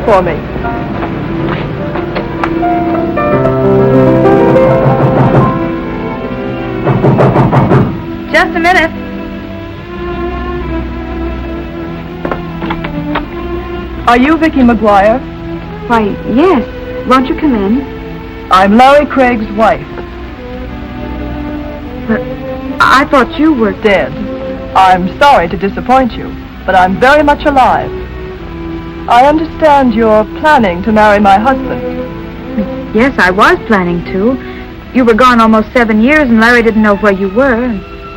for me. Just a minute. Are you Vicky McGuire? Why, yes. Won't you come in? I'm Larry Craig's wife. But I thought you were Dead. I'm sorry to disappoint you, but I'm very much alive. I understand you're planning to marry my husband. Yes, I was planning to. You were gone almost 7 years, and Larry didn't know where you were.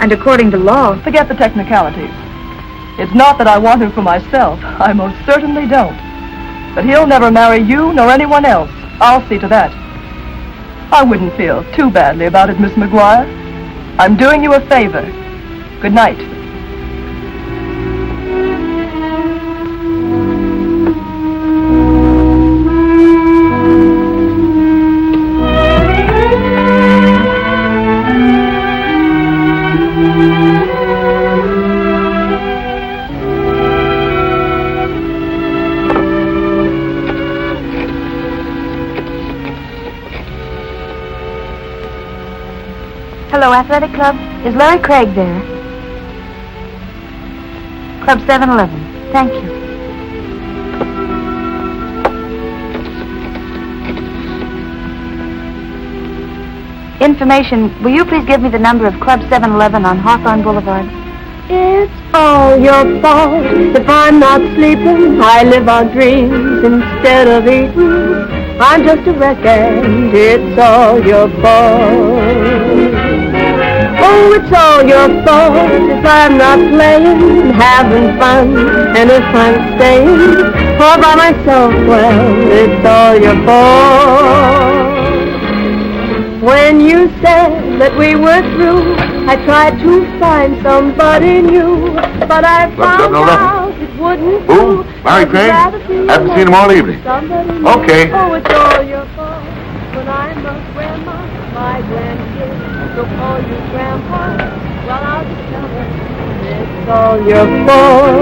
And according to law... Forget the technicalities. It's not that I want him for myself. I most certainly don't. But he'll never marry you nor anyone else. I'll see to that. I wouldn't feel too badly about it, Miss McGuire. I'm doing you a favor. Good night. Hello, Athletic Club. Is Larry Craig there? Club 711. Thank you. Information. Will you please give me the number of Club 711 on Hawthorne Boulevard? It's all your fault if I'm not sleeping. I live on dreams instead of eating. I'm just a wreck and it's all your fault. Oh, it's all your fault if I'm not playing, having fun, and if I'm staying all by myself, well, it's all your fault. When you said that we were through, I tried to find somebody new, but I found out it wouldn't do. Who? Larry Craig? Haven't seen him all evening. Okay. Oh, it's all your fault when I'm a grandma, my grandkids. So call you Grandpa, well, I'll just tell her it's all your fault.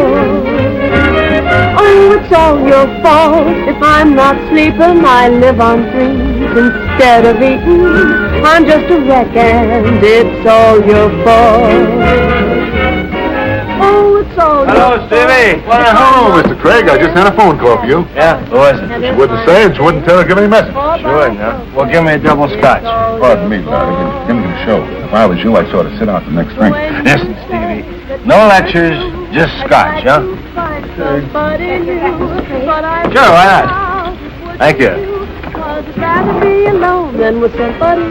Oh, it's all your fault if I'm not sleeping. I live on dreams instead of eating. I'm just a wreck and it's all your fault. Oh, it's all Hello, your Stevie. fault. Hello, Mr. Craig. I just had a phone call for you. Yeah, who is it? She wouldn't say and she wouldn't tell her give any message. Sure, no. Well, give me a double scotch. Pardon me, Larry. Give me the show. If I was you, I'd sort of sit out the next drink. Listen, Stevie. No lectures, just scotch, huh? Sure, why not? Thank you. I'd rather be alone than with somebody.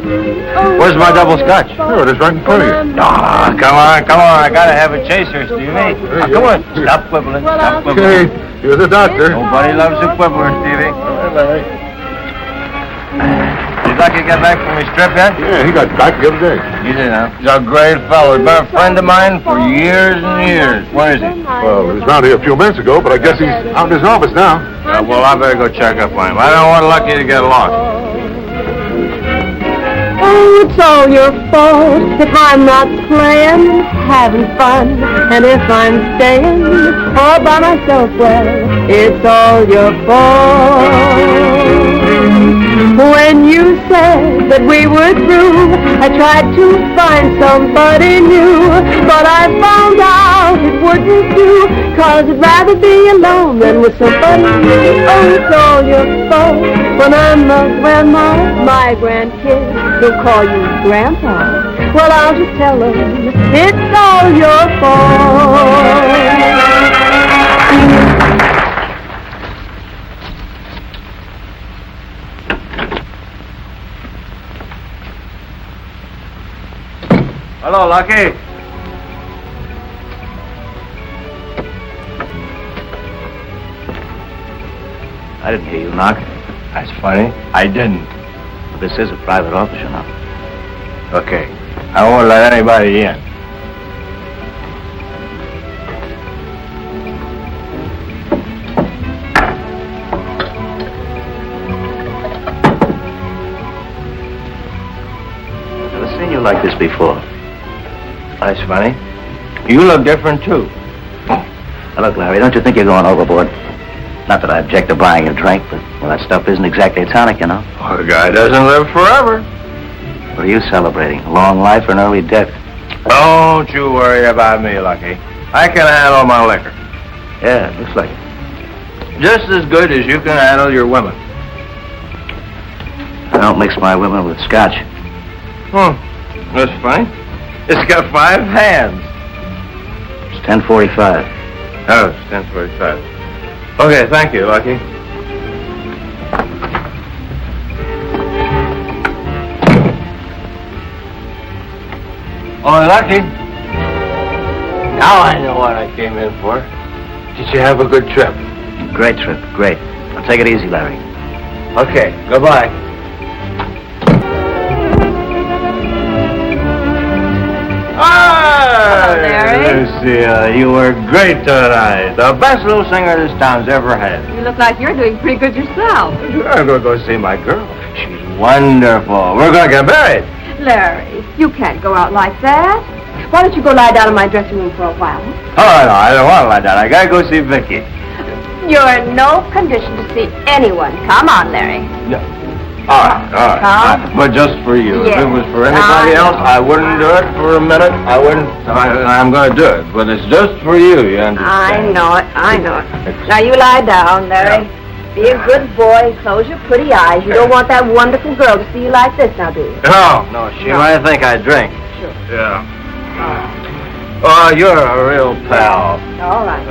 Oh, Where's my double scotch? Sure, it is right in front of you. Ah, come on. I gotta have a chaser, Stevie. Come on. Stop quibbling. Stop Okay, quibbling. you're the doctor. Nobody loves a quibbler, Stevie. All right, Larry. Did Lucky get back from his trip yet? Yeah, he got back the other day. He did, huh? He's a great fellow. He's been a friend of mine for years and years. Where is he? Well, he was around here a few minutes ago, but I guess he's out in his office now. Well, I better go check up on him. I don't want Lucky to get lost. Oh, it's all your fault if I'm not playing, having fun, and if I'm staying all by myself, well, it's all your fault. When you said that we were through, I tried to find somebody new, but I found out it wouldn't do, 'cause I'd rather be alone than with somebody new. Oh, it's all your fault when I'm a grandma, my grandkids will call you Grandpa. Well, I'll just tell them it's all your fault. Hello, Lucky. I didn't hear you knock. That's funny. I didn't. This is a private office, you know. Okay. I won't let anybody in. Never seen you like this before. That's funny. You look different, too. Now, look, Larry, don't you think you're going overboard? Not that I object to buying a drink, but, well, that stuff isn't exactly a tonic, you know. Well, the guy doesn't live forever. What are you celebrating? A long life or an early death? Don't you worry about me, Lucky. I can handle my liquor. Yeah, it looks like it. Just as good as you can handle your women. I don't mix my women with scotch. That's funny. It's got 5 hands. It's 10:45. Oh, it's 10:45. Okay, thank you, Lucky. Oh, Lucky. Now I know what I came in for. Did you have a good trip? Great trip, great. Now take it easy, Larry. Okay, goodbye. Hello, Larry. Lucia, you were great tonight. The best little singer this town's ever had. You look like you're doing pretty good yourself. I'm going to go see my girl. She's wonderful. We're going to get married. Larry, you can't go out like that. Why don't you go lie down in my dressing room for a while? Oh, no, I don't want to lie down. I got to go see Vicky. You're in no condition to see anyone. Come on, Larry. All right. Come. But just for you. Yes. If it was for anybody else, I wouldn't do it for a minute. I wouldn't. I'm going to do it. But it's just for you, you understand? I know it. Now you lie down, Larry. Be a good boy. Close your pretty eyes. You don't want that wonderful girl to see you like this, now, do you? No, she might think I drink. Sure. Yeah. Oh, you're a real pal. All right.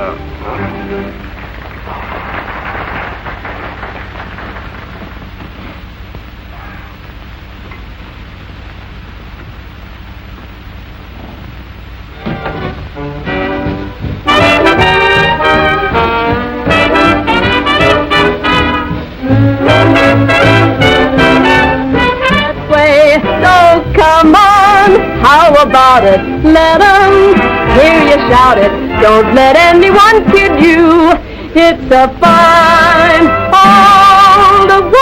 So come on, how about it? Let 'em hear you shout it. Don't let anyone kid you. It's a fine old world.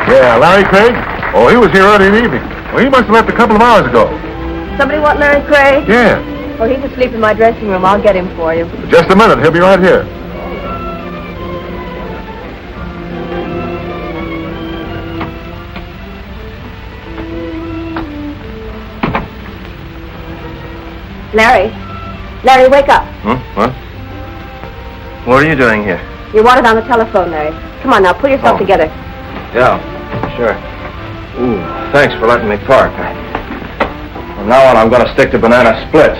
Yeah, Larry Craig? Oh, he was here early in the evening. Well, he must have left a couple of hours ago. Somebody want Larry Craig? Yeah. Oh, he's asleep in my dressing room. I'll get him for you. Just a minute. He'll be right here. Larry, wake up. What? What are you doing here? You're wanted on the telephone, Larry. Come on now, pull yourself together. Yeah, sure. Ooh, thanks for letting me park. From now on, I'm going to stick to banana splits.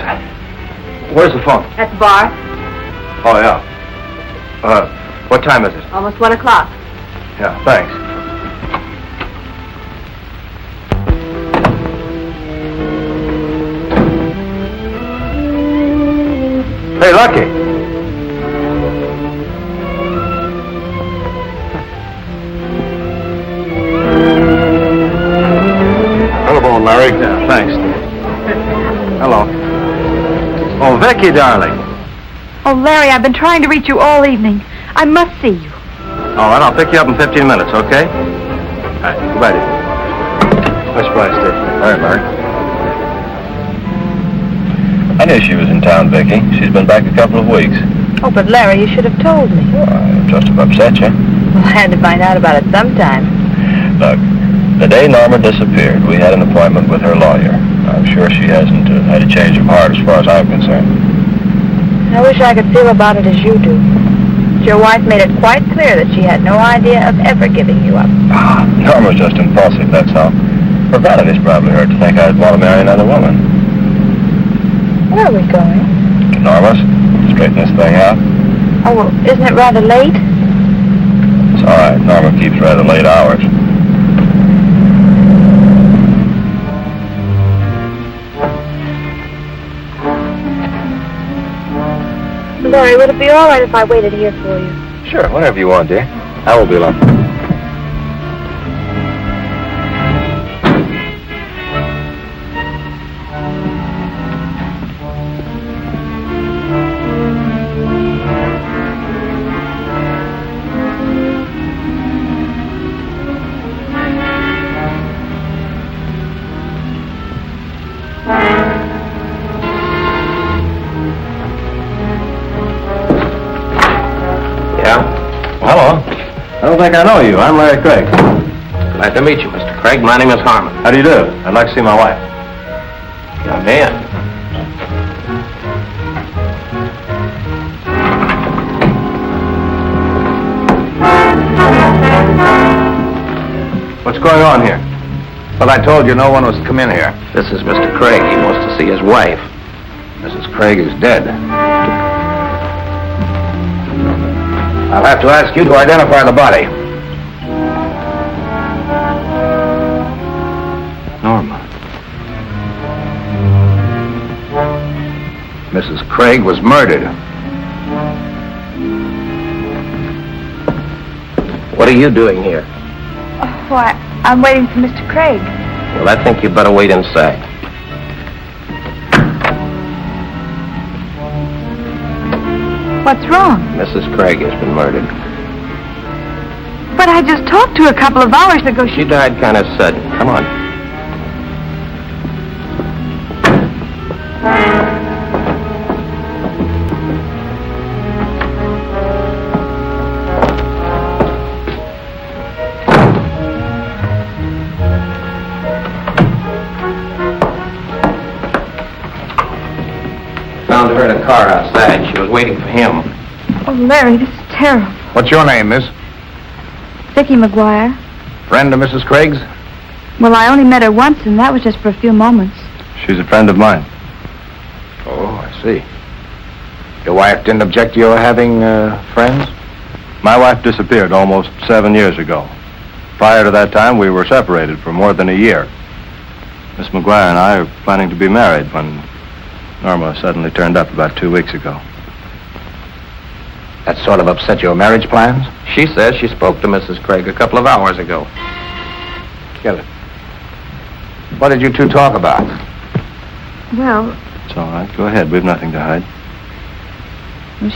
Where's the phone? At the bar. Oh, yeah. What time is it? Almost 1 o'clock. Yeah, thanks. Hey, Lucky. Telephone, Larry. Yeah, thanks. Hello. Oh, Vicky, darling. Oh, Larry, I've been trying to reach you all evening. I must see you. All right, I'll pick you up in 15 minutes, okay? All right, goodbye, dear. Much obliged, Steve. All right, Larry. I knew she was in town, Vicky. She's been back a couple of weeks. Oh, but Larry, you should have told me. Well, I just have upset you. Well, I had to find out about it sometime. Look, the day Norma disappeared, we had an appointment with her lawyer. I'm sure she hasn't had a change of heart as far as I'm concerned. I wish I could feel about it as you do. Your wife made it quite clear that she had no idea of ever giving you up. Norma's just impulsive, that's all. Her vanity's probably hurt to think I'd want to marry another woman. Where are we going? Norma's, straighten this thing out. Oh, well, isn't it rather late? It's all right. Norma keeps rather late hours. Larry, would it be all right if I waited here for you? Sure, whenever you want, dear. I won't be long. think I know you. I'm Larry Craig. Glad to meet you, Mr. Craig. My name is Harmon. How do you do? I'd like to see my wife. Come in. What's going on here? Well, I told you no one was to come in here. This is Mr. Craig. He wants to see his wife. Mrs. Craig is dead. I'll have to ask you to identify the body. Norma. Mrs. Craig was murdered. What are you doing here? Why, I'm waiting for Mr. Craig. Well, I think you'd better wait inside. What's wrong? Mrs. Craig has been murdered. But I just talked to her a couple of hours ago. She died kind of sudden. Come on. Found her in a car outside. She was waiting for him. Oh, Larry, this is terrible. What's your name, miss? Vicky McGuire. Friend of Mrs. Craig's? Well, I only met her once, and that was just for a few moments. She's a friend of mine. Oh, I see. Your wife didn't object to your having friends? My wife disappeared almost 7 years ago. Prior to that time, we were separated for more than a year. Miss McGuire and I are planning to be married when Norma suddenly turned up about 2 weeks ago. That sort of upset your marriage plans? She says she spoke to Mrs. Craig a couple of hours ago. Get it. What did you two talk about? Well, It's all right. Go ahead. We've nothing to hide.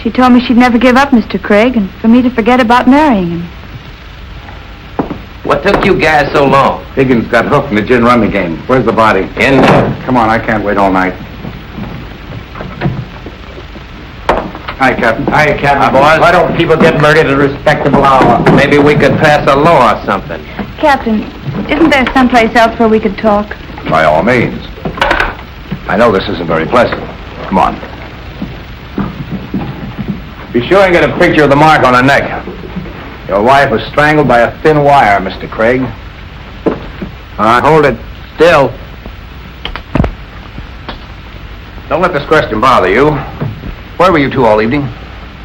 she told me she'd never give up Mr. Craig, and for me to forget about marrying him. What took you guys so long? Higgins got hooked in the gin rummy game. Where's the body? In there. Come on, I can't wait all night. Hi, Captain. Hiya, Captain. Boys. Why don't people get murdered at a respectable hour? Maybe we could pass a law or something. Captain, isn't there someplace else where we could talk? By all means. I know this isn't very pleasant. Come on. Be sure and get a picture of the mark on her neck. Your wife was strangled by a thin wire, Mr. Craig. Hold it still. Don't let this question bother you. Where were you two all evening?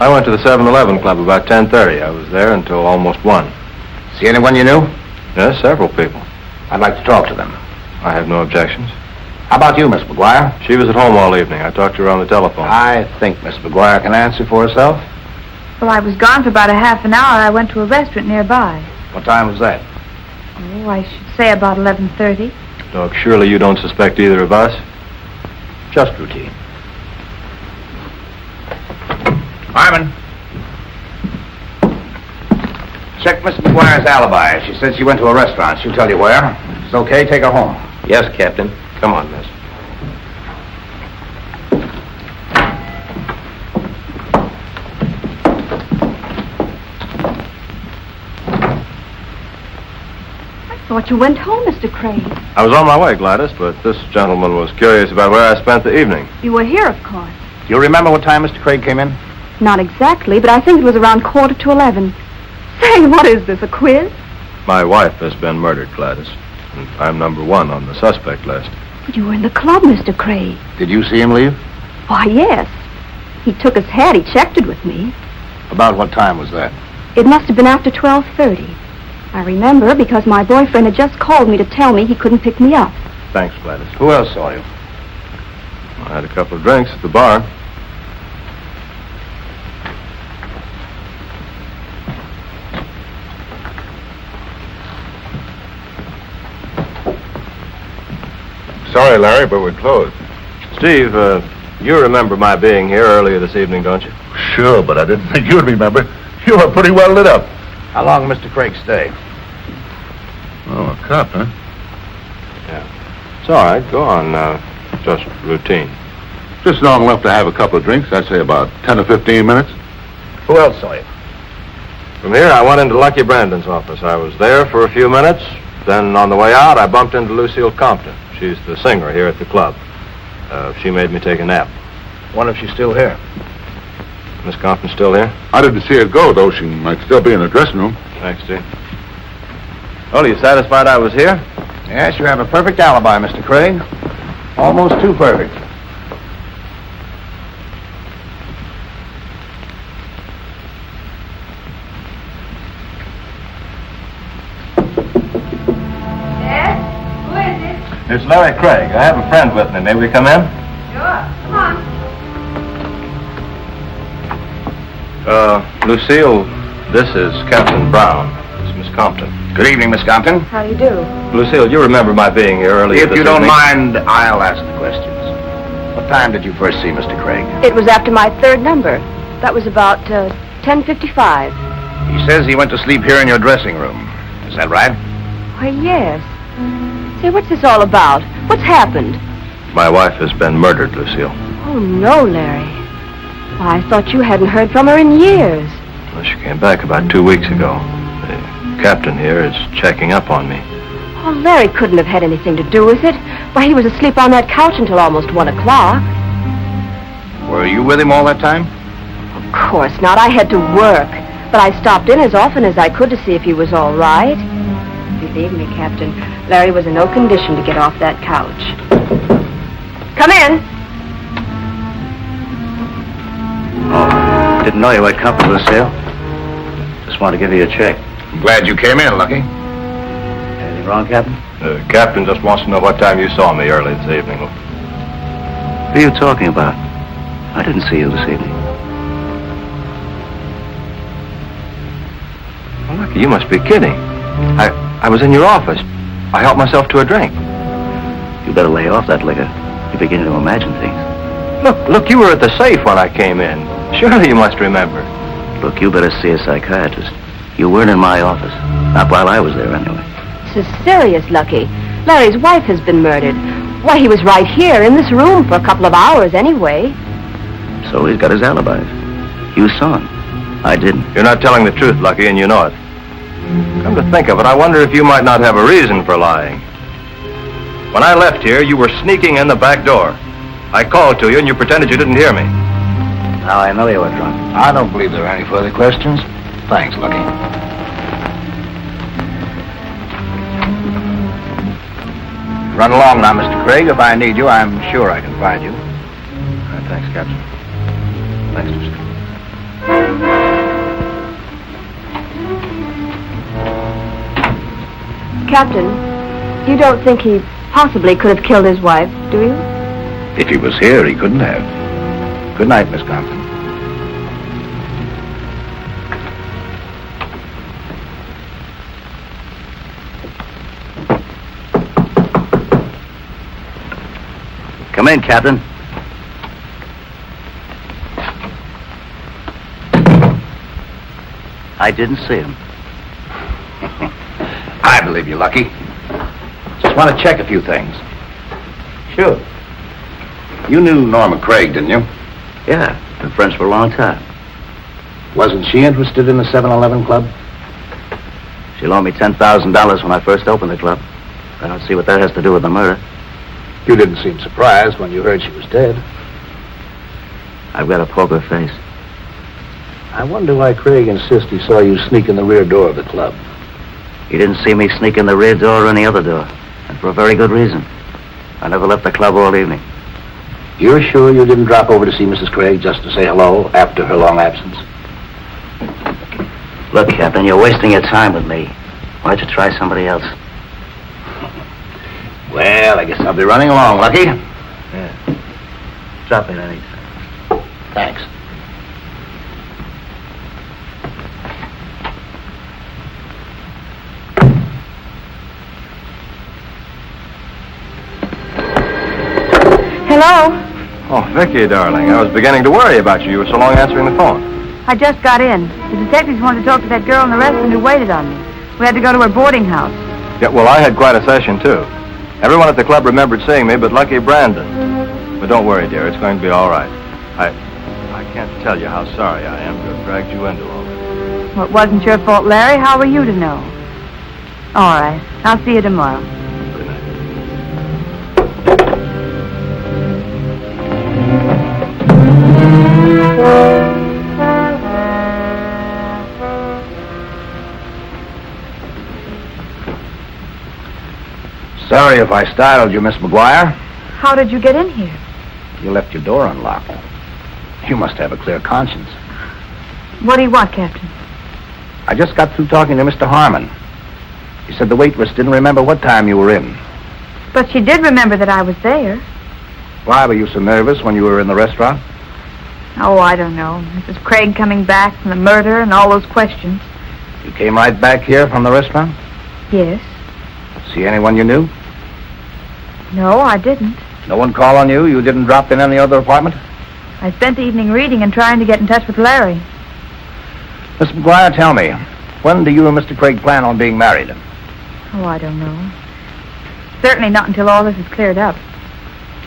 I went to the 7-Eleven Club about 10:30. I was there until almost 1. See anyone you knew? Yes, several people. I'd like to talk to them. I have no objections. How about you, Miss McGuire? She was at home all evening. I talked to her on the telephone. I think Miss McGuire can answer for herself. Well, I was gone for about a half an hour. I went to a restaurant nearby. What time was that? Oh, I should say about 11:30. Doc, surely you don't suspect either of us? Just routine. Harmon. Check Miss McGuire's alibi. She said she went to a restaurant. She'll tell you where. If it's okay, take her home. Yes, Captain. Come on, miss. I thought you went home, Mr. Craig. I was on my way, Gladys, but this gentleman was curious about where I spent the evening. You were here, of course. Do you remember what time Mr. Craig came in? Not exactly, but I think it was around 11:15. Say, what is this, a quiz? My wife has been murdered, Gladys. And I'm number 1 on the suspect list. But you were in the club, Mr. Craig. Did you see him leave? Why, yes. He took his hat. He checked it with me. About what time was that? It must have been after 12:30. I remember because my boyfriend had just called me to tell me he couldn't pick me up. Thanks, Gladys. Who else saw you? I had a couple of drinks at the bar. Sorry, Larry, but we're closed. Steve, you remember my being here earlier this evening, don't you? Sure, but I didn't think you'd remember. You were pretty well lit up. How long did Mr. Craig stay? Oh, a cop, huh? Yeah. It's all right. Go on. Just routine. Just long enough to have a couple of drinks. I'd say about 10 or 15 minutes. Who else saw you? From here, I went into Lucky Brandon's office. I was there for a few minutes. Then, on the way out, I bumped into Lucille Compton. She's the singer here at the club. She made me take a nap. Wonder if she's still here. Miss Compton still here? I didn't see her go, though. She might still be in the dressing room. Thanks, Steve. Well, are you satisfied I was here? Yes, you have a perfect alibi, Mr. Craig. Almost too perfect. It's Larry Craig. I have a friend with me. May we come in? Sure. Come on. Lucille, this is Captain Brown. This is Miss Compton. Good evening, Miss Compton. How do you do? Lucille, you remember my being here earlier If this you don't evening? mind, I'll ask the questions. What time did you first see Mr. Craig? It was after my third number. That was about 10:55. He says he went to sleep here in your dressing room. Is that right? Why, yes. Say, what's this all about? What's happened? My wife has been murdered, Lucille. Oh, no, Larry. Why, I thought you hadn't heard from her in years. Well, she came back about 2 weeks ago. The captain here is checking up on me. Oh, Larry couldn't have had anything to do with it. Why, he was asleep on that couch until almost 1 o'clock. Were you with him all that time? Of course not. I had to work. But I stopped in as often as I could to see if he was all right. Believe me, Captain, Larry was in no condition to get off that couch. Come in. Oh, didn't know you had company, Lucille. Just wanted to give you a check. I'm glad you came in, Lucky. Anything wrong, Captain? The captain just wants to know what time you saw me early this evening. What are you talking about? I didn't see you this evening. Well, Lucky, you must be kidding. I was in your office. I helped myself to a drink. You better lay off that liquor. You're beginning to imagine things. Look, you were at the safe when I came in. Surely you must remember. Look, you better see a psychiatrist. You weren't in my office. Not while I was there, anyway. This is serious, Lucky. Larry's wife has been murdered. Why, he was right here in this room for a couple of hours anyway. So he's got his alibis. You saw him. I didn't. You're not telling the truth, Lucky, and you know it. Come to think of it, I wonder if you might not have a reason for lying. When I left here, you were sneaking in the back door. I called to you, and you pretended you didn't hear me. Now I know you were drunk. I don't believe there are any further questions. Thanks, Lucky. Run along now, Mr. Craig. If I need you, I'm sure I can find you. All right, thanks, Captain. Thanks, Mr. Captain, you don't think he possibly could have killed his wife, do you? If he was here, he couldn't have. Good night, Miss Compton. Come in, Captain. I didn't see him. I believe you, Lucky. Just want to check a few things. Sure. You knew Norma Craig, didn't you? Yeah, been friends for a long time. Wasn't she interested in the 7-Eleven club? She loaned me $10,000 when I first opened the club. I don't see what that has to do with the murder. You didn't seem surprised when you heard she was dead. I've got a poker face. I wonder why Craig insists he saw you sneak in the rear door of the club. He didn't see me sneak in the rear door or any other door. And for a very good reason. I never left the club all evening. You're sure you didn't drop over to see Mrs. Craig just to say hello after her long absence? Look, Captain, you're wasting your time with me. Why don't you try somebody else? Well, I guess I'll be running along, Lucky. Yeah. Drop in anytime. Thanks. Hello? Oh, Vicky, darling, I was beginning to worry about you. You were so long answering the phone. I just got in. The detectives wanted to talk to that girl in the restaurant who waited on me. We had to go to her boarding house. Yeah, well, I had quite a session, too. Everyone at the club remembered seeing me, but Lucky Brandon. But don't worry, dear. It's going to be all right. I can't tell you how sorry I am to have dragged you into all this. Well, it wasn't your fault, Larry. How were you to know? All right. I'll see you tomorrow. Good night. Sorry if I startled you, Miss McGuire. How did you get in here? You left your door unlocked. You must have a clear conscience. What do you want, Captain? I just got through talking to Mr. Harmon. He said the waitress didn't remember what time you were in. But she did remember that I was there. Why were you so nervous when you were in the restaurant? Oh, I don't know. Mrs. Craig coming back from the murder and all those questions. You came right back here from the restaurant? Yes. See anyone you knew? No, I didn't. No one called on you? You didn't drop in any other apartment? I spent the evening reading and trying to get in touch with Larry. Miss McGuire, tell me, when do you and Mr. Craig plan on being married? Oh, I don't know. Certainly not until all this is cleared up.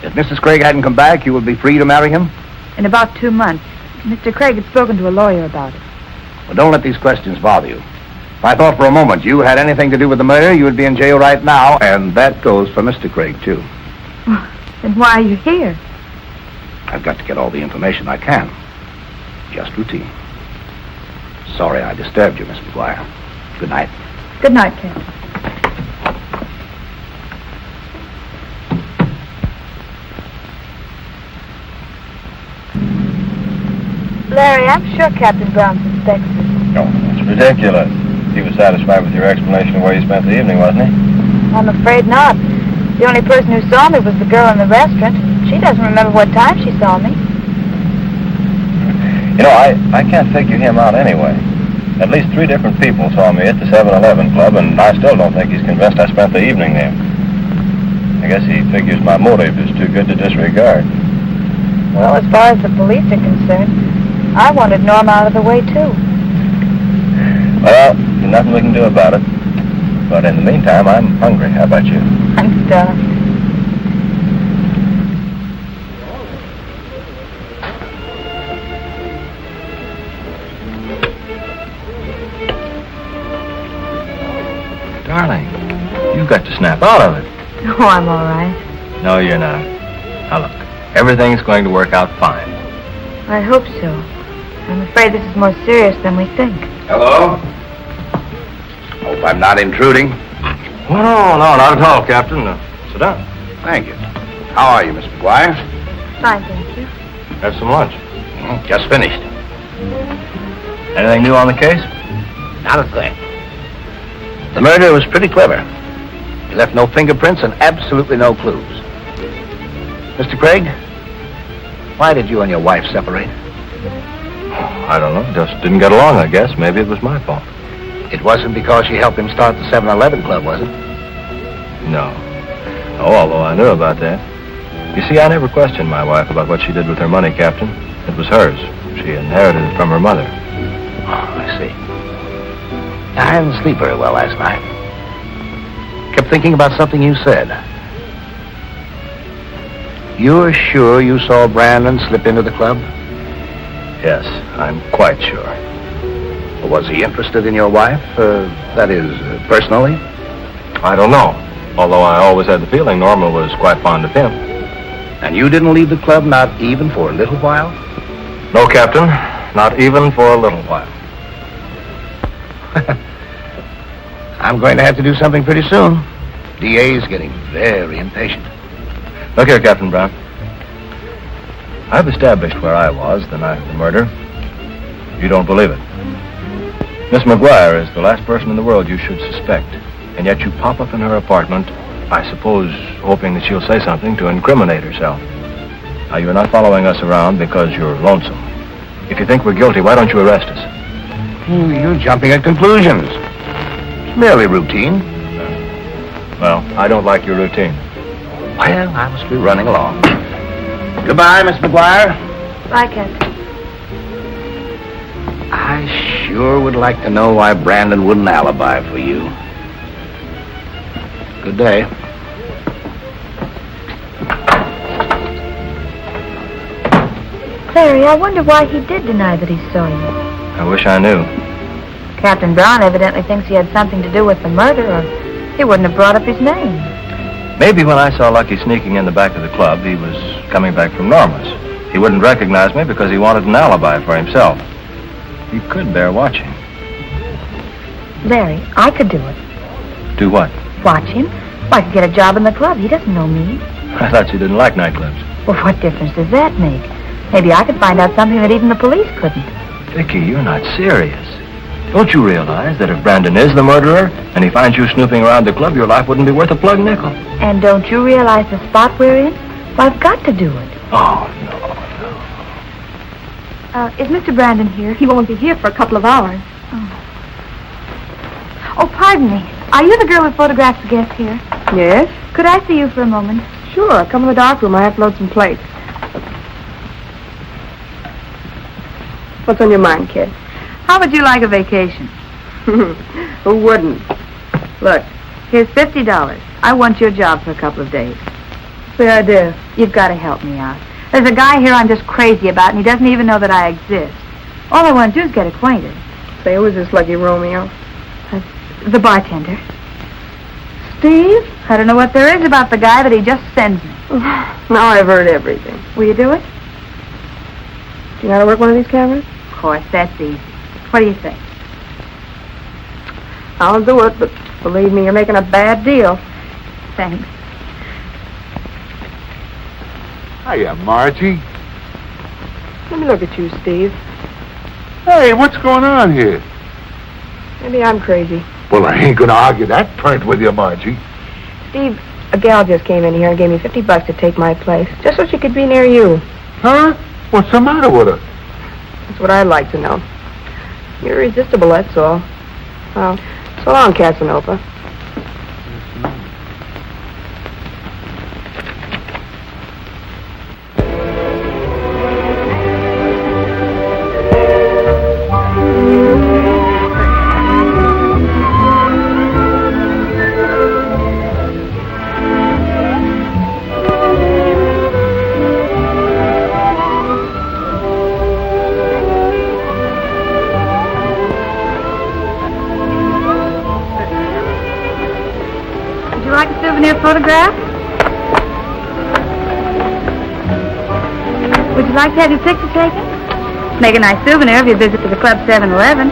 If Mrs. Craig hadn't come back, you would be free to marry him? In about 2 months. Mr. Craig had spoken to a lawyer about it. Well, don't let these questions bother you. If I thought for a moment you had anything to do with the murder, you would be in jail right now, and that goes for Mr. Craig, too. Then why are you here? I've got to get all the information I can. Just routine. Sorry I disturbed you, Miss McGuire. Good night. Good night, Captain. Larry, I'm sure Captain Brown suspects us. No, it's ridiculous. He was satisfied with your explanation of where you spent the evening, wasn't he? I'm afraid not. The only person who saw me was the girl in the restaurant. She doesn't remember what time she saw me. You know, I can't figure him out anyway. At least 3 different people saw me at the 7-Eleven club, and I still don't think he's convinced I spent the evening there. I guess he figures my motive is too good to disregard. Well, as far as the police are concerned, I wanted Norma out of the way, too. Well, there's nothing we can do about it. But in the meantime, I'm hungry. How about you? I'm stuffed. Darling, you've got to snap out of it. Oh, I'm all right. No, you're not. Now, look, everything's going to work out fine. I hope so. I'm afraid this is more serious than we think. Hello? Hope I'm not intruding. Well, no, not at all, Captain. Sit down. Thank you. How are you, Miss McGuire? Fine, thank you. Have some lunch. Just finished. Anything new on the case? Not a thing. The murder was pretty clever. He left no fingerprints and absolutely no clues. Mr. Craig, why did you and your wife separate? I don't know. Just didn't get along, I guess. Maybe it was my fault. It wasn't because she helped him start the 7-Eleven club, was it? No. Oh, although I knew about that. You see, I never questioned my wife about what she did with her money, Captain. It was hers. She inherited it from her mother. Oh, I see. I didn't sleep very well last night. Kept thinking about something you said. You're sure you saw Brandon slip into the club? Yes, I'm quite sure. Was he interested in your wife? That is, personally? I don't know. Although I always had the feeling Norma was quite fond of him. And you didn't leave the club, not even for a little while? No, Captain. Not even for a little while. I'm going to have to do something pretty soon. DA's getting very impatient. Look here, Captain Brown. I've established where I was the night of the murder. You don't believe it. Miss McGuire is the last person in the world you should suspect. And yet you pop up in her apartment, I suppose hoping that she'll say something to incriminate herself. Now, you're not following us around because you're lonesome. If you think we're guilty, why don't you arrest us? You're jumping at conclusions. It's merely routine. Well, I don't like your routine. Well, I must be running along. Goodbye, Miss McGuire. Bye, Captain. I sure would like to know why Brandon wouldn't alibi for you. Good day. Larry, I wonder why he did deny that he saw you. I wish I knew. Captain Brown evidently thinks he had something to do with the murder, or he wouldn't have brought up his name. Maybe when I saw Lucky sneaking in the back of the club, he was coming back from Norma's. He wouldn't recognize me because he wanted an alibi for himself. He could bear watching. Larry, I could do it. Do what? Watch him. Well, I could get a job in the club. He doesn't know me. I thought you didn't like nightclubs. Well, what difference does that make? Maybe I could find out something that even the police couldn't. Vicky, you're not serious. Don't you realize that if Brandon is the murderer and he finds you snooping around the club, your life wouldn't be worth a plug nickel? And don't you realize the spot we're in? Well, I've got to do it. Oh, no. Is Mr. Brandon here? He won't be here for a couple of hours. Oh, pardon me. Are you the girl who photographed the guests here? Yes? Could I see you for a moment? Sure. Come in the dark room. I have to load some plates. What's on your mind, kid? How would you like a vacation? Who wouldn't? Look, here's $50. I want your job for a couple of days. What's the idea? You've got to help me out. There's a guy here I'm just crazy about, and he doesn't even know that I exist. All I want to do is get acquainted. Say, who is this Lucky Romeo? The bartender. Steve? I don't know what there is about the guy, but he just sends me. Now I've heard everything. Will you do it? Do you know how to work one of these cameras? Of course, that's easy. What do you think? I'll do it, but believe me, you're making a bad deal. Thanks. Hiya, Margie. Let me look at you, Steve. Hey, what's going on here? Maybe I'm crazy. Well, I ain't gonna argue that point with you, Margie. Steve, a gal just came in here and gave me $50 to take my place, just so she could be near you. Huh? What's the matter with her? That's what I'd like to know. You're irresistible, that's all. Well, so long, Casanova. Photograph? Would you like to have your picture taken? Make a nice souvenir if you visit to the Club 7-Eleven.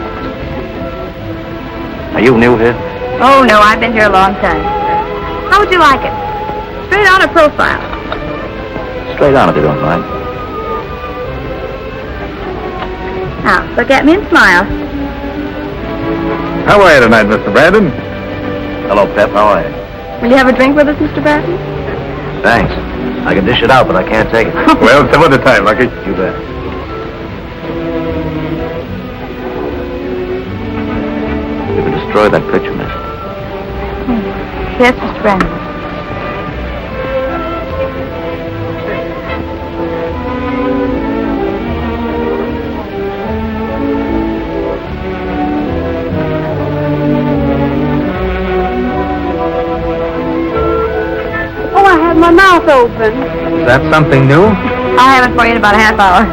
Are you new here? Oh, no, I've been here a long time. How would you like it? Straight on or profile? Straight on, if you don't mind. Now, look at me and smile. How are you tonight, Mr. Brandon? Hello, Pep. How are you? Will you have a drink with us, Mr. Barton? Thanks. I can dish it out, but I can't take it. Well, some other time, Lucky. You bet. You can destroy that picture, miss. Yes, Mr. Brandon. My mouth open. Is that something new? I'll have it for you in about a half hour.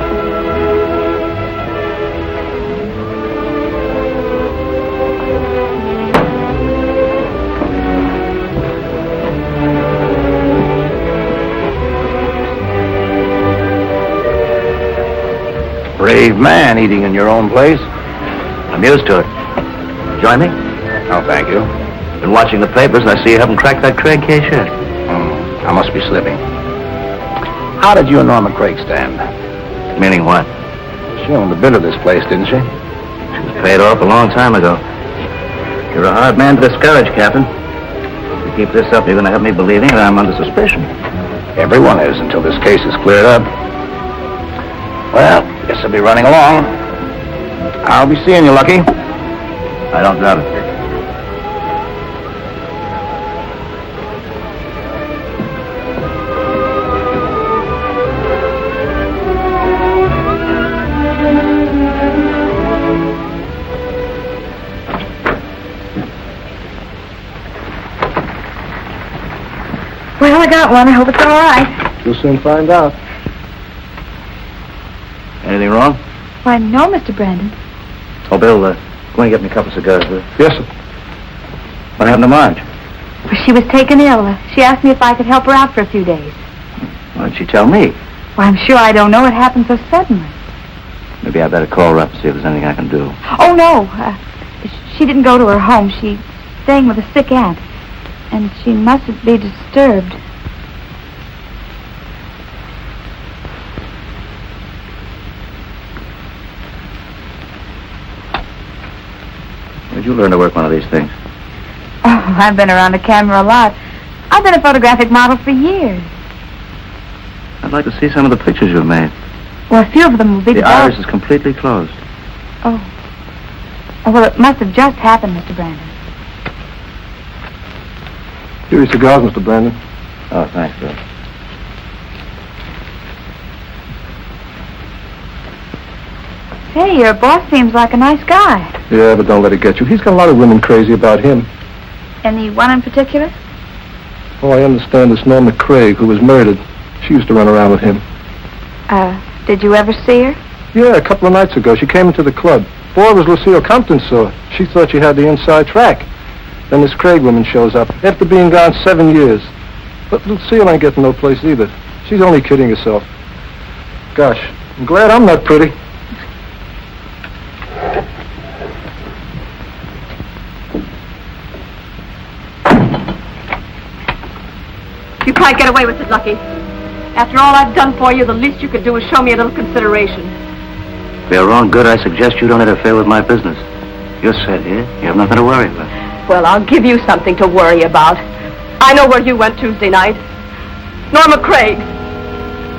Brave man eating in your own place. I'm used to it. Join me? Oh, thank you. Been watching the papers, and I see you haven't cracked that Craig case yet. I must be slipping. How did you and Norma Craig stand? Meaning what? She owned the bit of this place, didn't she? She was paid off a long time ago. You're a hard man to discourage, Captain. If you keep this up, you're going to have me believing that I'm under suspicion. Everyone is until this case is cleared up. Well, guess I'll be running along. I'll be seeing you, Lucky. I don't doubt it. Well, I got one. I hope it's all right. You'll soon find out. Anything wrong? Why, no, Mr. Brandon. Oh, Bill, Go and get me a couple of cigars, will you? Yes, sir. What happened to Marge? She was taken ill. She asked me if I could help her out for a few days. Why didn't she tell me? Well, I'm sure I don't know. It happened so suddenly. Maybe I better call her up and see if there's anything I can do. Oh, no. She didn't go to her home. She's staying with a sick aunt. And she mustn't be disturbed. Where'd you learn to work one of these things? Oh, I've been around the camera a lot. I've been a photographic model for years. I'd like to see some of the pictures you've made. Well, a few of them will be The developed. iris is completely closed. Oh. Oh, well, it must have just happened, Mr. Brandon. Here are your cigars, Mr. Brandon. Oh, thanks, Bill. Say, your boss seems like a nice guy. Yeah, but don't let it get you. He's got a lot of women crazy about him. Any one in particular? Oh, I understand this Norma Craig, who was murdered. She used to run around with him. Did you ever see her? Yeah, a couple of nights ago. She came into the club. Boy, was Lucille Compton saw her. She thought she had the inside track. Then this Craig woman shows up, after being gone 7 years. But Lucille ain't getting no place either. She's only kidding herself. Gosh, I'm glad I'm not pretty. You can't get away with it, Lucky. After all I've done for you, the least you could do is show me a little consideration. For your own good, I suggest you don't interfere with my business. You're set here. You have nothing to worry about. Well, I'll give you something to worry about. I know where you went Tuesday night. Norma Craig.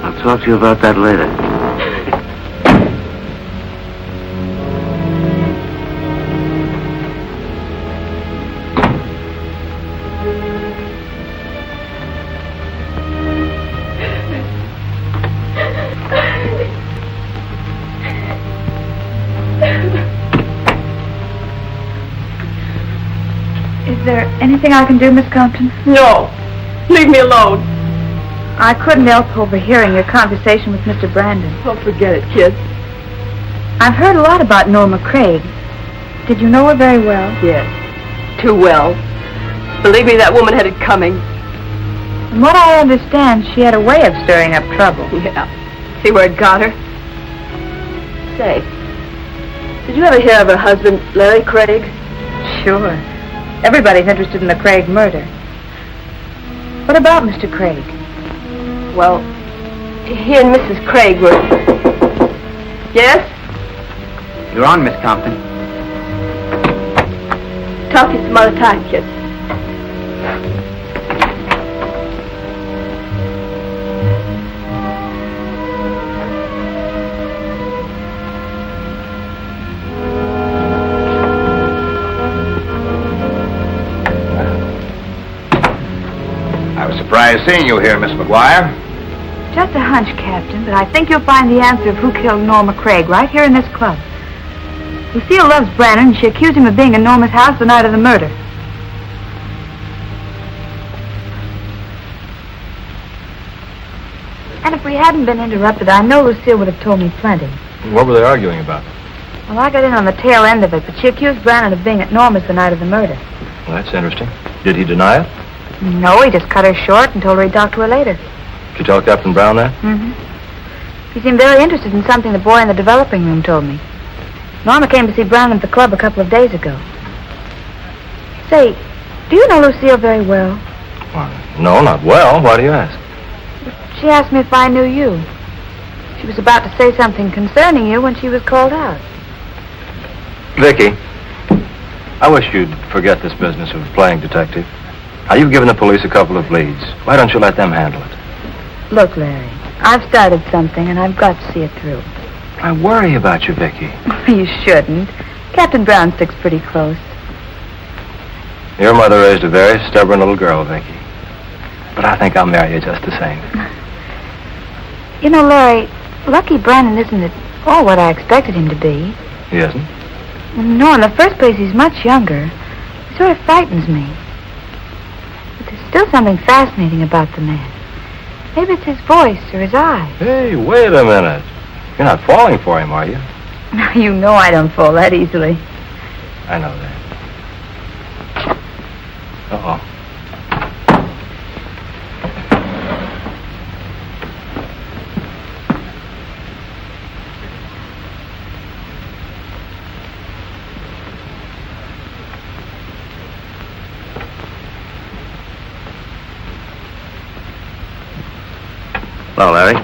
I'll talk to you about that later. Is there anything I can do, Miss Compton? No. Leave me alone. I couldn't help overhearing your conversation with Mr. Brandon. Oh, forget it, kid. I've heard a lot about Norma Craig. Did you know her very well? Yes. Too well. Believe me, that woman had it coming. From what I understand, she had a way of stirring up trouble. Yeah. See where it got her? Say, did you ever hear of her husband, Larry Craig? Sure. Everybody's interested in the Craig murder. What about Mr. Craig? Well, he and Mrs. Craig were... Yes? You're on, Miss Compton. Talk to you some other time, kid. Surprised seeing you here, Miss McGuire. Just a hunch, Captain, but I think you'll find the answer of who killed Norma Craig right here in this club. Lucille loves Brandon, and she accused him of being in Norma's house the night of the murder. And if we hadn't been interrupted, I know Lucille would have told me plenty. What were they arguing about? Well, I got in on the tail end of it, but she accused Brandon of being at Norma's the night of the murder. Well, that's interesting. Did he deny it? No, he just cut her short and told her he'd talk to her later. Did you tell Captain Brown that? Mm-hmm. He seemed very interested in something the boy in the developing room told me. Norma came to see Brown at the club a couple of days ago. Say, do you know Lucille very well? Well, no, not well. Why do you ask? She asked me if I knew you. She was about to say something concerning you when she was called out. Vicky, I wish you'd forget this business of playing detective. Now, you've given the police a couple of leads. Why don't you let them handle it? Look, Larry, I've started something, and I've got to see it through. I worry about you, Vicky. You shouldn't. Captain Brown sticks pretty close. Your mother raised a very stubborn little girl, Vicky. But I think I'll marry you just the same. You know, Larry, Lucky Brandon isn't at all what I expected him to be. He isn't? No, in the first place, he's much younger. He sort of frightens me. But there's still something fascinating about the man. Maybe it's his voice or his eyes. Hey, wait a minute. You're not falling for him, are you? You know I don't fall that easily. I know that. Uh-oh. Hello, Larry.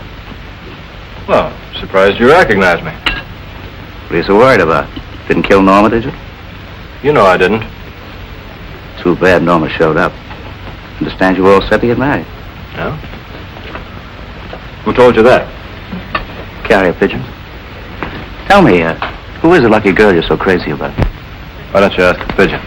Well, surprised you recognize me. What are you so worried about? Didn't kill Norma, did you? You know I didn't. Too bad Norma showed up. Understand you were all set to get married. Yeah? Who told you that? Carrier pigeon. Tell me, who is the lucky girl you're so crazy about? Why don't you ask the pigeon?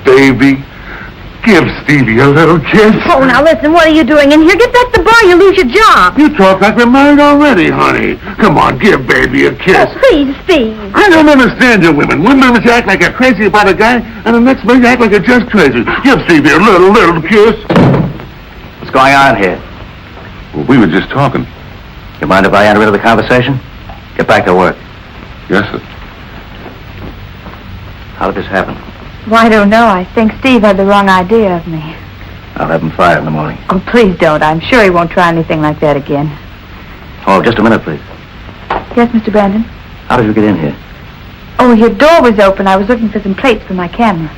Baby, give Stevie a little kiss. Oh, now listen, what are you doing in here? Get back to the bar, you lose your job. You talk like we're married already, honey. Come on, give baby a kiss. Oh, please, Steve. I don't understand you women. One minute you act like you're crazy about a guy, and the next minute you act like you're just crazy. Give Stevie a little kiss. What's going on here? Well, we were just talking. You mind if I enter into the conversation? Get back to work. Yes, sir. How did this happen? Well, I don't know. I think Steve had the wrong idea of me. I'll have him fired in the morning. Oh, please don't. I'm sure he won't try anything like that again. Oh, just a minute, please. Yes, Mr. Brandon? How did you get in here? Oh, your door was open. I was looking for some plates for my camera.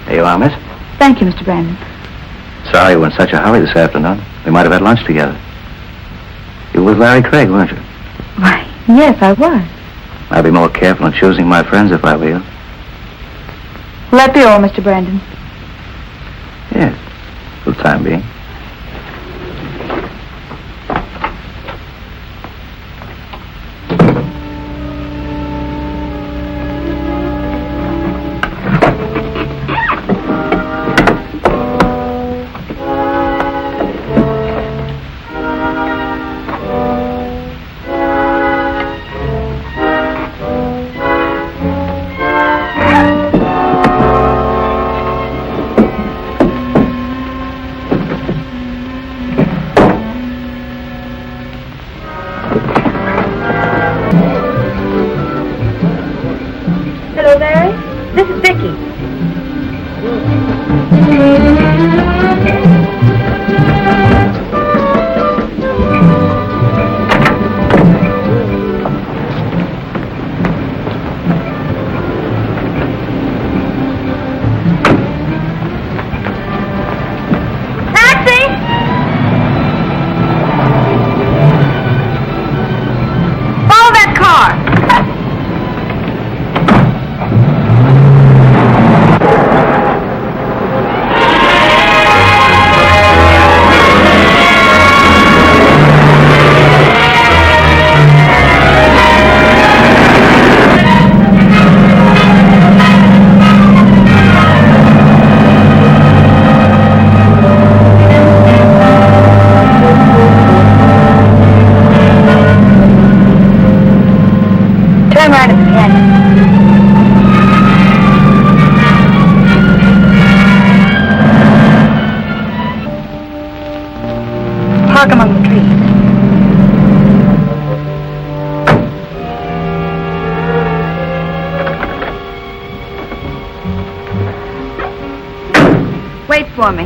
There you are, miss. Thank you, Mr. Brandon. Sorry you were in such a hurry this afternoon. We might have had lunch together. You were with Larry Craig, weren't you? Why, yes, I was. I'd be more careful in choosing my friends if I were you. Will that be all, Mr. Brandon? Yes, for the time being. right at the canyon. Park among the trees. Wait for me.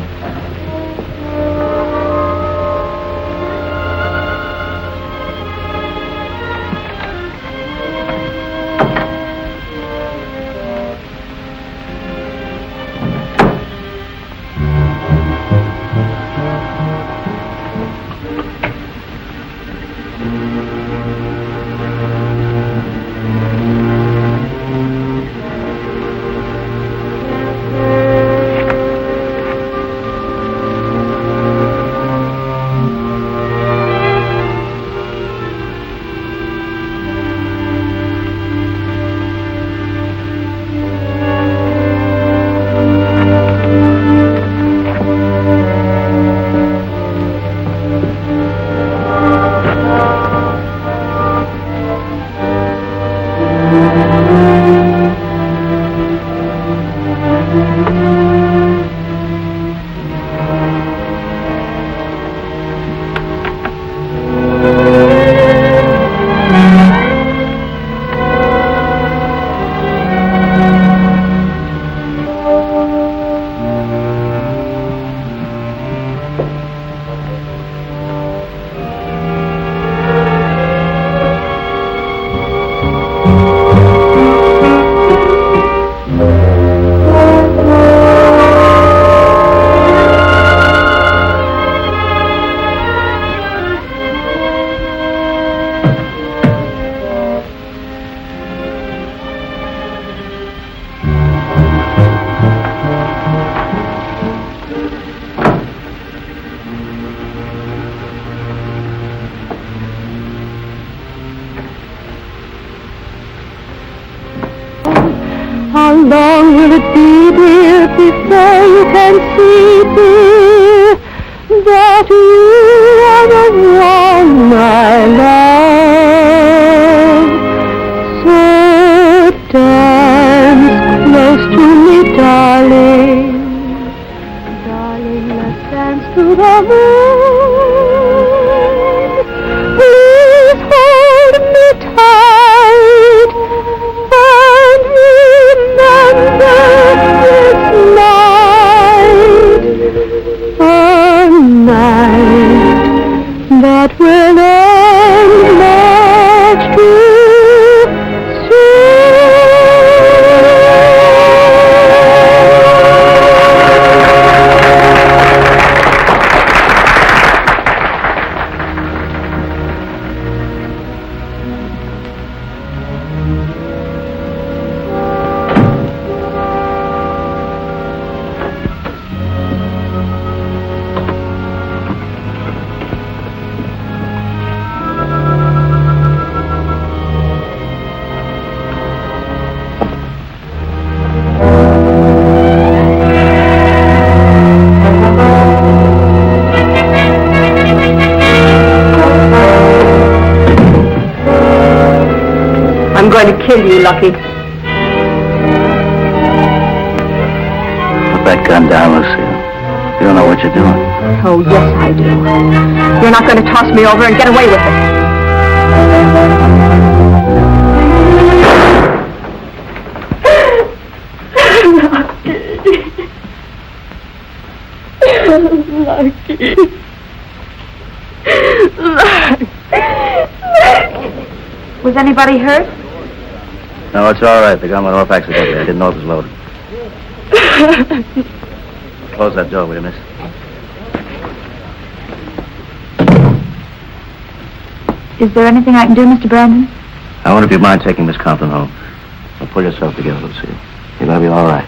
How long will it be, dear, before you can see, dear, that you are the one I love? So dance close to me, darling. Darling, let's dance to the moon. Please hold me tight. And remember this night, a night that will end much too I'm going to kill you, Lucky. Put that gun down, Lucille. You don't know what you're doing. Oh, yes, I do. You're not going to toss me over and get away with it. Lucky. Was anybody hurt? No, it's all right. The gun went off accidentally. I didn't know it was loaded. Close that door, will you, miss? Is there anything I can do, Mr. Brandon? I wonder if you mind taking Miss Compton home. Now pull yourself together, Lucille. You're going to be all right.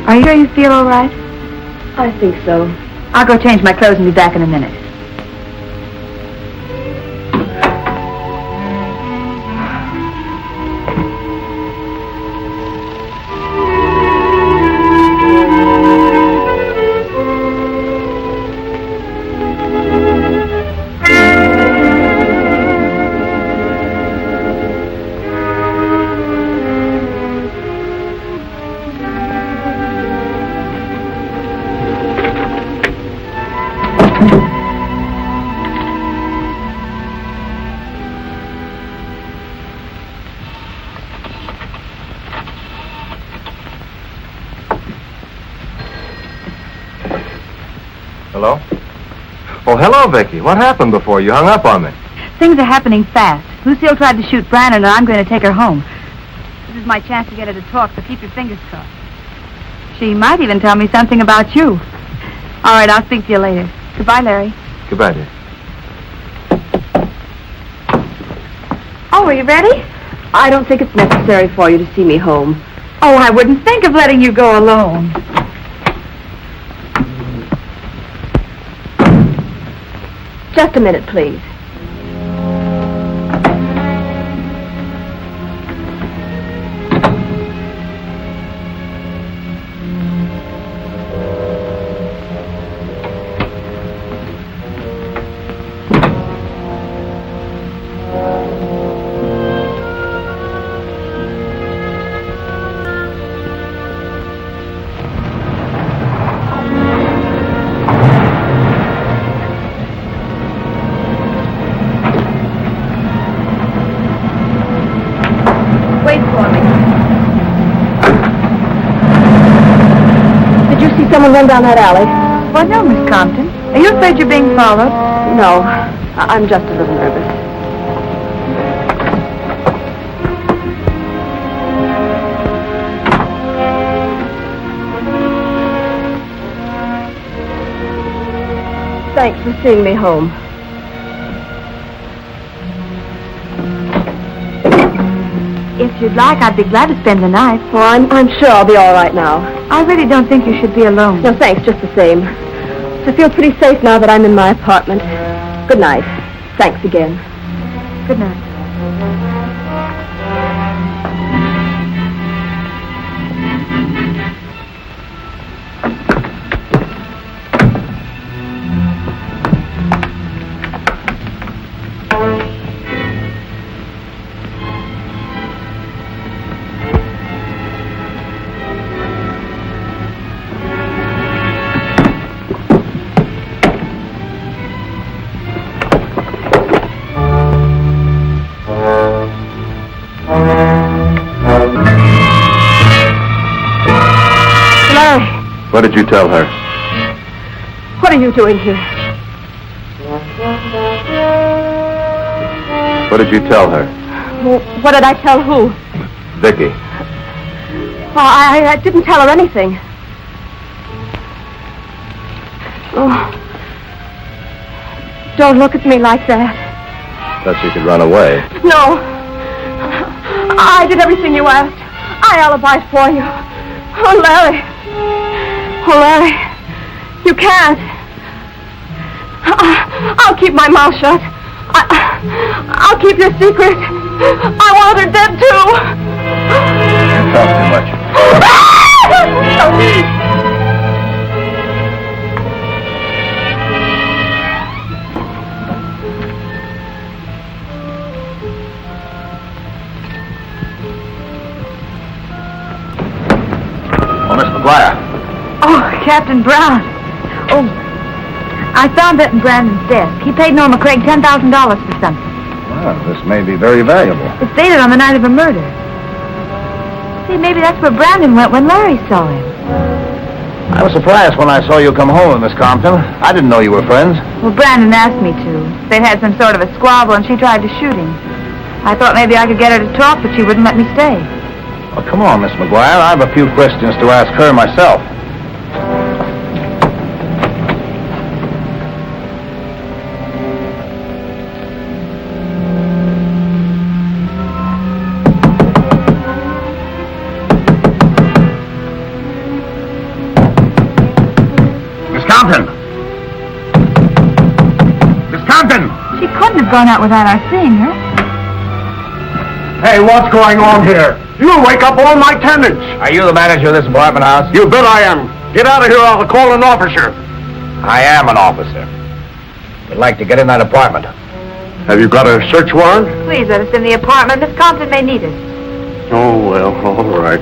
Are you sure you feel all right? I think so. I'll go change my clothes and be back in a minute. Hello? Oh, hello, Vicky. What happened before you hung up on me? Things are happening fast. Lucille tried to shoot Brandon, and I'm going to take her home. This is my chance to get her to talk, so keep your fingers crossed. She might even tell me something about you. All right, I'll speak to you later. Goodbye, Larry. Goodbye, dear. Oh, are you ready? I don't think it's necessary for you to see me home. Oh, I wouldn't think of letting you go alone. Just a minute, please. Someone run down that alley. Well, no, Miss Compton. Are you afraid you're being followed? No, I'm just a little nervous. Thanks for seeing me home. If you'd like, I'd be glad to spend the night. Oh, I'm sure I'll be all right now. I really don't think you should be alone. No, thanks, just the same. I feel pretty safe now that I'm in my apartment. Good night. Thanks again. Good night. What did you tell her? What are you doing here? What did you tell her? Well, what did I tell who? Vicky. Oh, I didn't tell her anything. Oh. Don't look at me like that. Thought you could run away. No. I did everything you asked. I alibied for you. Oh, Larry. Oh, Larry, you can't. I'll keep my mouth shut. I'll keep your secret. I want her dead, too. You talk too much. Oh, Miss McGuire. Oh, Captain Brown. Oh, I found that in Brandon's desk. He paid Norma Craig $10,000 for something. Well, this may be very valuable. It's dated on the night of a murder. See, maybe that's where Brandon went when Larry saw him. I was surprised when I saw you come home, Miss Compton. I didn't know you were friends. Well, Brandon asked me to. They'd had some sort of a squabble, and she tried to shoot him. I thought maybe I could get her to talk, but she wouldn't let me stay. Well, come on, Miss McGuire. I have a few questions to ask her myself. She couldn't have gone out without our seeing her. Hey, what's going on here? You'll wake up all my tenants. Are you the manager of this apartment house? You bet I am. Get out of here, I'll call an officer. I am an officer. We'd like to get in that apartment. Have you got a search warrant? Please let us in the apartment. Miss Compton may need us. Oh, well, all right.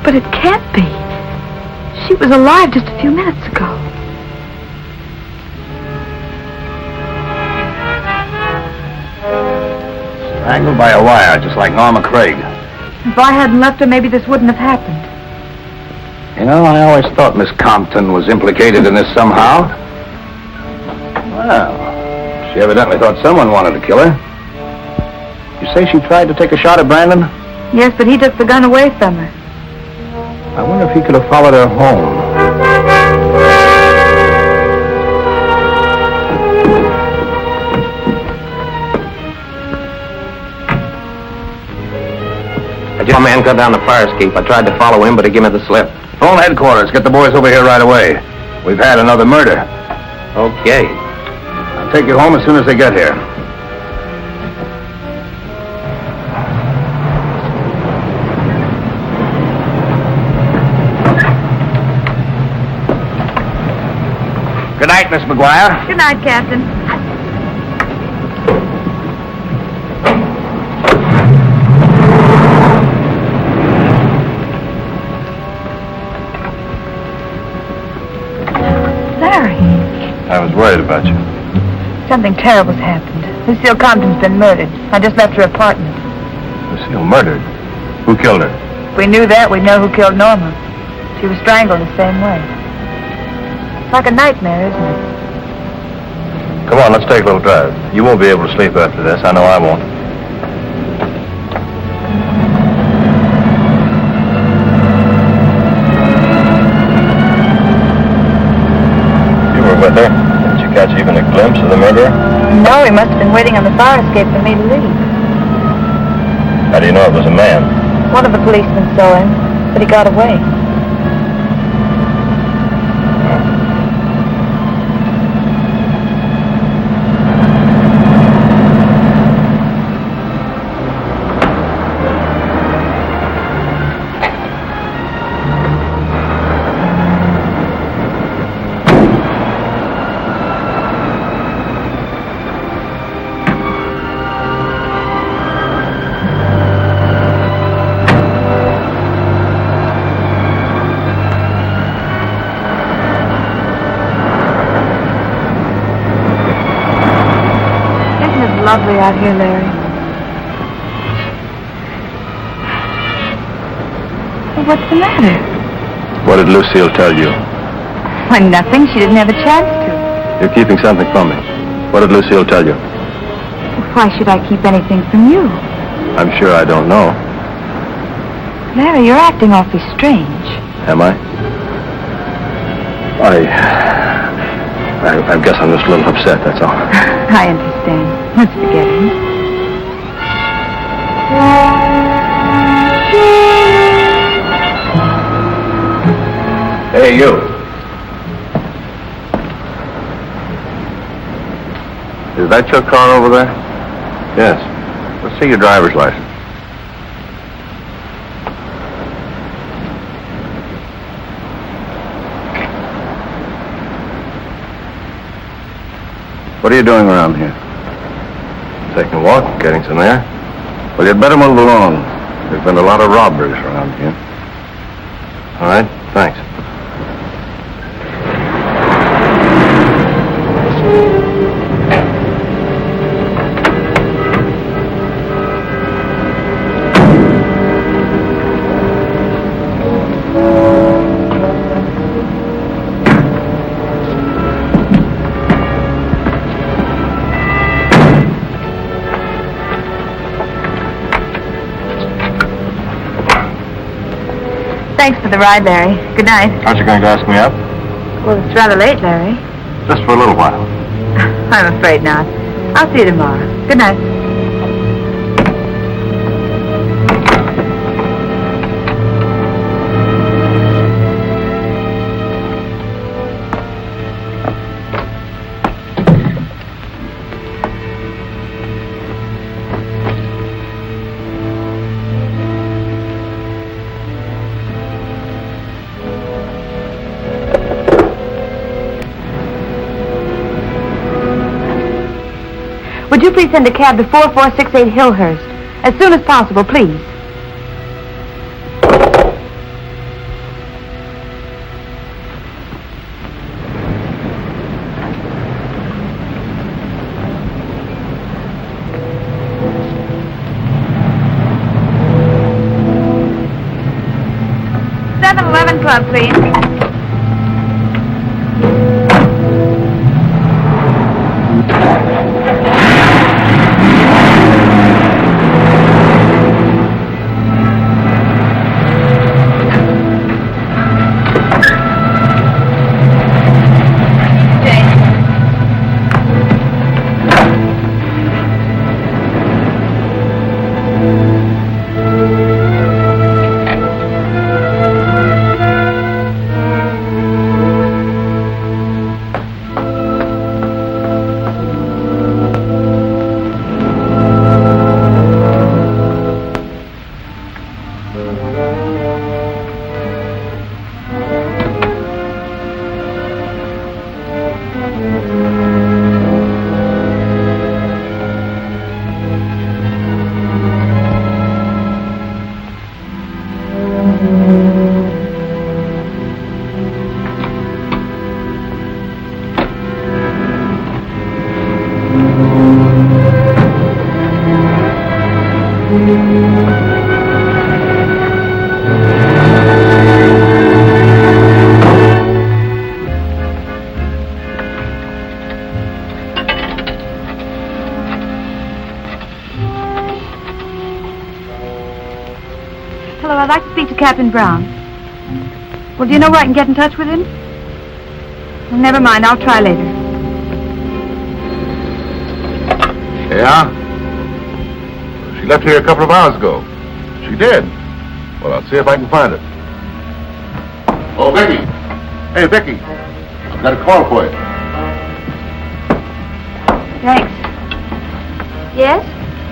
But it can't be. She was alive just a few minutes ago. Strangled by a wire, just like Norma Craig. If I hadn't left her, maybe this wouldn't have happened. You know, I always thought Miss Compton was implicated in this somehow. Well, she evidently thought someone wanted to kill her. You say she tried to take a shot at Brandon? Yes, but he took the gun away from her. I wonder if he could have followed her home. I saw a man cut down the fire escape. I tried to follow him, but he gave me the slip. Phone headquarters. Get the boys over here right away. We've had another murder. Okay. I'll take you home as soon as they get here. Good night, Miss McGuire. Good night, Captain. Larry. I was worried about you. Something terrible's happened. Lucille Compton's been murdered. I just left her apartment. Lucille murdered? Who killed her? If we knew that, we'd know who killed Norma. She was strangled the same way. It's like a nightmare, isn't it? Come on, let's take a little drive. You won't be able to sleep after this. I know I won't. You were with her. Didn't you catch even a glimpse of the murderer? No, he must have been waiting on the fire escape for me to leave. How do you know it was a man? One of the policemen saw him, but he got away. Lovely out here, Larry. Well, what's the matter? What did Lucille tell you? Why, nothing. She didn't have a chance to. You're keeping something from me. What did Lucille tell you? Why should I keep anything from you? I'm sure I don't know. Larry, you're acting awfully strange. Am I? I guess I'm just a little upset, that's all. I understand. Let's forget him. Hey, you. Is that your car over there? Yes. Let's see your driver's license. What are you doing around here? Taking a walk, getting some air. Well, you'd better move along. There's been a lot of robberies around here. All right, thanks. Thanks for the ride, Larry. Good night. Aren't you going to ask me up? Well, it's rather late, Larry. Just for a little while. I'm afraid not. I'll see you tomorrow. Good night. Would you please send a cab to 4468 Hillhurst? As soon as possible, please. 7-Eleven Club, please. Hello, I'd like to speak to Captain Brown. Well, do you know where I can get in touch with him? Well, never mind, I'll try later. Yeah? She left here a couple of hours ago. She did. Well, I'll see if I can find her. Oh, Vicky. Hey, Vicky. I've got a call for you. Thanks. Yes?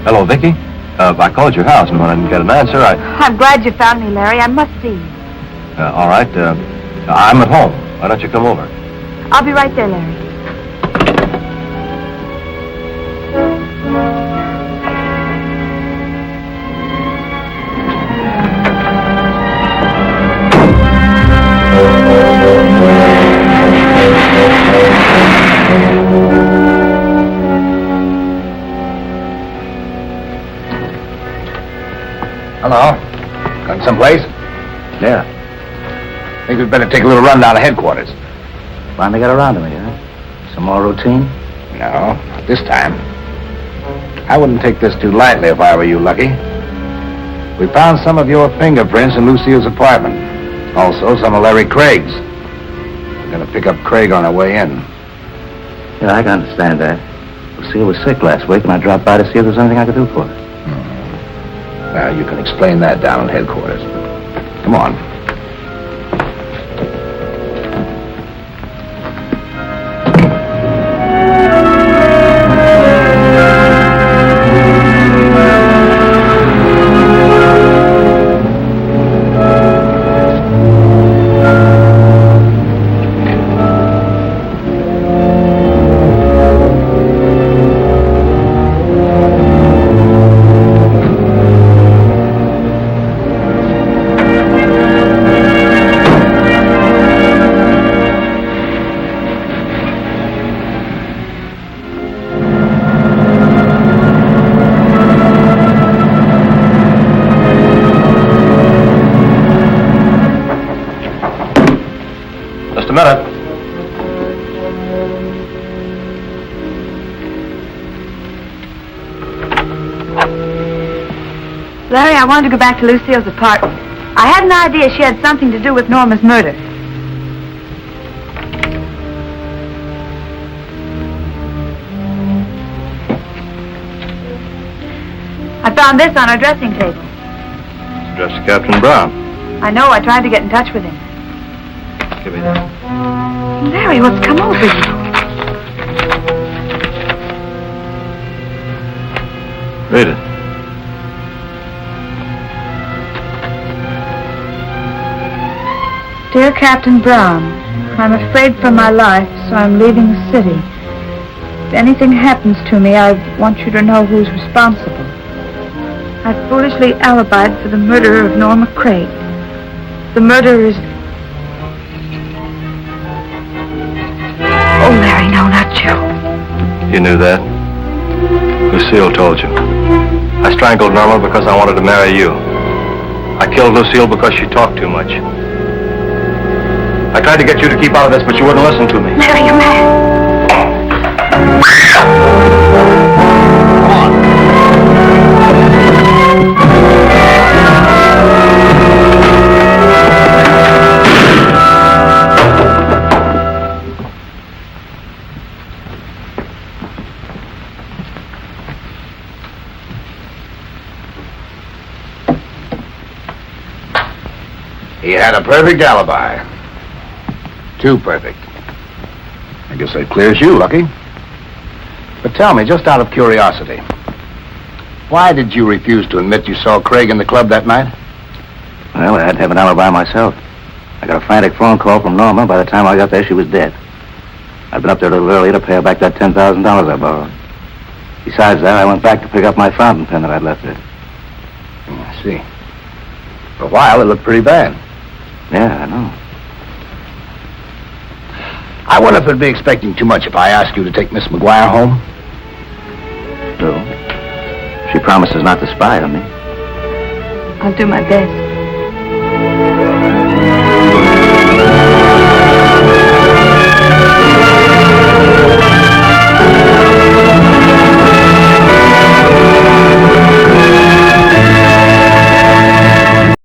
Hello, Vicky. I called your house, and when I didn't get an answer, I'm glad you found me, Larry. I must see you. all right. I'm at home. Why don't you come over? I'll be right there, Larry. Hello? Going someplace? Yeah. Think we'd better take a little run down to headquarters. Finally got around to me, huh? Some more routine? No, not this time. I wouldn't take this too lightly if I were you, Lucky. We found some of your fingerprints in Lucille's apartment. Also, some of Larry Craig's. We're going to pick up Craig on our way in. Yeah, I can understand that. Lucille was sick last week, and I dropped by to see if there was anything I could do for her. Well, you can explain that down at headquarters. Come on. A minute. Larry, I wanted to go back to Lucille's apartment. I had an idea she had something to do with Norma's murder. I found this on her dressing table. It's addressed to Captain Brown. I know, I tried to get in touch with him. Give me that. Larry, what's come over you? Read it. Dear Captain Brown, I'm afraid for my life, so I'm leaving the city. If anything happens to me, I want you to know who's responsible. I foolishly alibied for the murder of Norma Craig. The murderer is... Oh, Larry, no, not you. You knew that? Lucille told you. I strangled Norma because I wanted to marry you. I killed Lucille because she talked too much. I tried to get you to keep out of this, but you wouldn't listen to me. Larry, you're mad. He had a perfect alibi. Too perfect. I guess that clears you, Lucky. But tell me, just out of curiosity, why did you refuse to admit you saw Craig in the club that night? Well, I had to have an alibi myself. I got a frantic phone call from Norma. By the time I got there, she was dead. I'd been up there a little earlier to pay her back that $10,000 I borrowed. Besides that, I went back to pick up my fountain pen that I'd left there. I see. For a while, it looked pretty bad. Yeah, I know. I wonder if it'd be expecting too much if I asked you to take Miss McGuire home? No. She promises not to spy on me. I'll do my best.